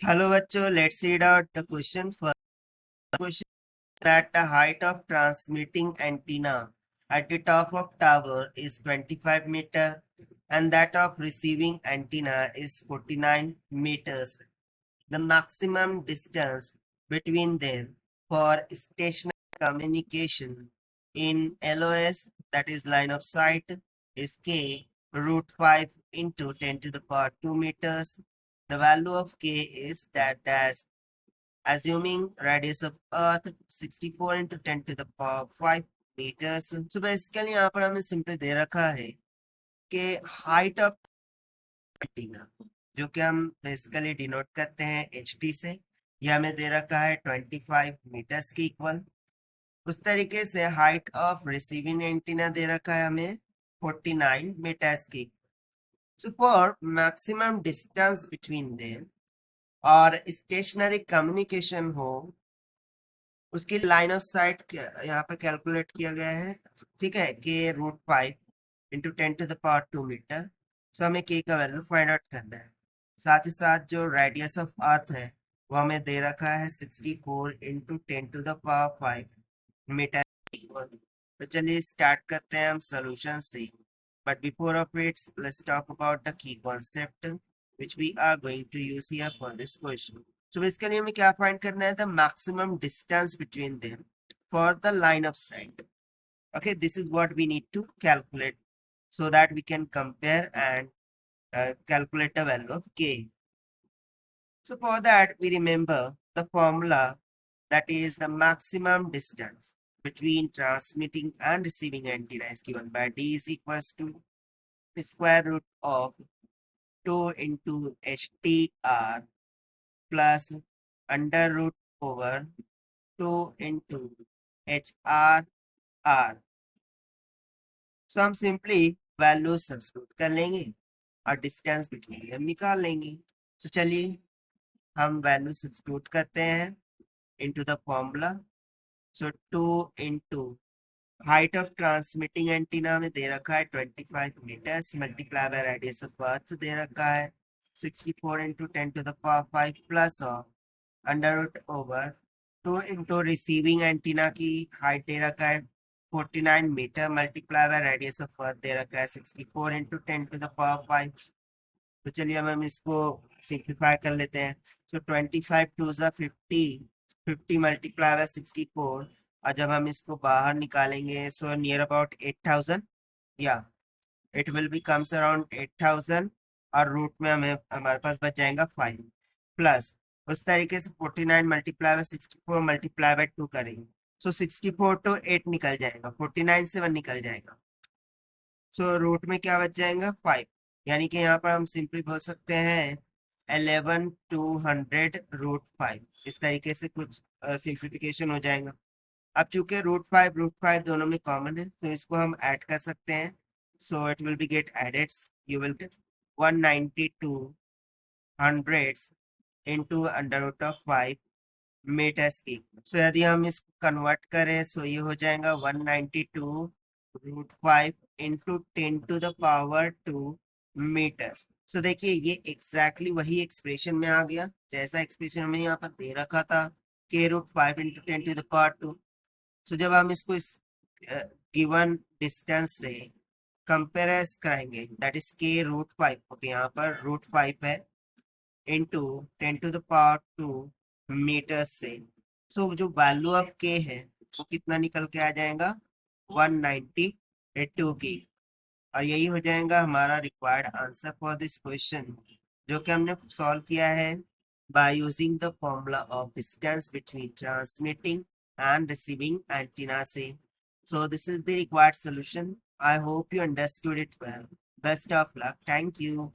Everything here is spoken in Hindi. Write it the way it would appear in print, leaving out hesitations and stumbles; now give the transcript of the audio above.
Hello बच्चों, let's read out the question. First question, that the height of transmitting antenna at the top of tower is 25 meter and that of receiving antenna is 49 meters. The maximum distance between them for stationary communication in LOS, that is line of sight, is k root 5 into 10 to the power 2 meters. The value of k is that dash. Assuming radius of earth 64 into 10 to the power 5 meters. So basically यहाँ पर हमें सिंपली दे रखा है कि हाइट ऑफ एंटीना, जो कि हम बेसिकली डिनोट करते हैं HT से, यह हमें दे रखा है 25 मीटर्स के इक्वल। उस तरीके से हाइट ऑफ रिसीविंग एंटीना दे रखा है हमें 49 मीटर्स के। So for maximum distance between them और स्टेशनरी कम्युनिकेशन हो, उसकी लाइन ऑफ साइट यहाँ पर कैलकुलेट किया गया है, ठीक है, के root 5 into 10 to the power 2 metre. So हमें के का वैल्यू फाइंड आउट करना है। साथ ही साथ जो रेडियस ऑफ अर्थ है वो हमें दे रखा है 64 into 10 to the power 5 metre. तो चलिए स्टार्ट करते हैं हम सोल्यूशन से, but before of it let's talk about the key concept which we are going to use here for this question. So basically हमें क्या फाइंड करना है, the maximum distance between them for the line of sight. Okay, this is what we need to calculate so that we can compare and calculate the value of k. So for that we remember the formula, that is the maximum distance between transmitting and receiving antenna is given by d is equals to the square root of 2 into HTR plus under root over 2 into HRR. सो हम सिंपली वैल्यू सब्स्टिट्यूट कर लेंगे और डिस्टेंस बिटवीन हम निकाल लेंगे। तो चलिए हम वैल्यू सब्स्टिट्यूट करते हैं into the formula. So 2 into height of transmitting antenna में दे रखा है 25 metres multiply by radius of earth दे रखा है 64 into 10 to the power 5 plus of under root over 2 into receiving antenna की हाइट दे रखा है 49 metre multiply by radius of earth दे रखा है 64 इंटू 10 टू द पावर 5। तो चलिए हम इसको सिंप्लीफाई कर लेते हैं। सो 25 टू ज़ा 50 मल्टीप्लाई बाय 64, और जब हम इसको बाहर निकालेंगे सो नियर अबाउट 8000, या it will B comes around 8000, और रूट में हमें हमारे पास बच जाएगा 5 प्लस उस तरीके से 49 मल्टीप्लाई बाय 64 मल्टीप्लाई बाय 2 करेंगे। सो 64 तो 8 निकल जाएगा, 49 से 1 निकल जाएगा। सो रूट में क्या बच जाएगा 5, यानी कि यहाँ पर हम सिंपली बोल सकते हैं 11/200 रूट 5। इस तरीके से कुछ सिंप्लीफिकेशन हो जाएगा। अब चूंकि रूट 5 दोनों में कॉमन है तो इसको हम ऐड कर सकते हैं। So it will be get added, you will get 192 hundreds into under root of 5 metres की। सो यदि हम इसको कन्वर्ट करें सो ये हो जाएगा 192 root 5 into 10 to the power 2 metres. So देखिए ये एग्जैक्टली वही एक्सप्रेशन में आ गया जैसा एक्सप्रेशन हमें यहाँ पर दे रखा था, के root 5 into 10 to the power 2। So जब हम इसको इस गिवन डिस्टेंस से कंपेयर कराएंगे, दैट इज के रूट 5, ओके यहाँ पर रूट 5 है into 10 to the power 2 metre से। सो जो वैल्यू ऑफ के है वो कितना निकल के आ जाएगा 192 की, और यही हो जाएगा हमारा required answer for this question, जो कि हमने सॉल्व किया है by using the formula of distance between transmitting and receiving antenna say. So this is the required solution. I hope you understood it well. Best of luck. Thank you.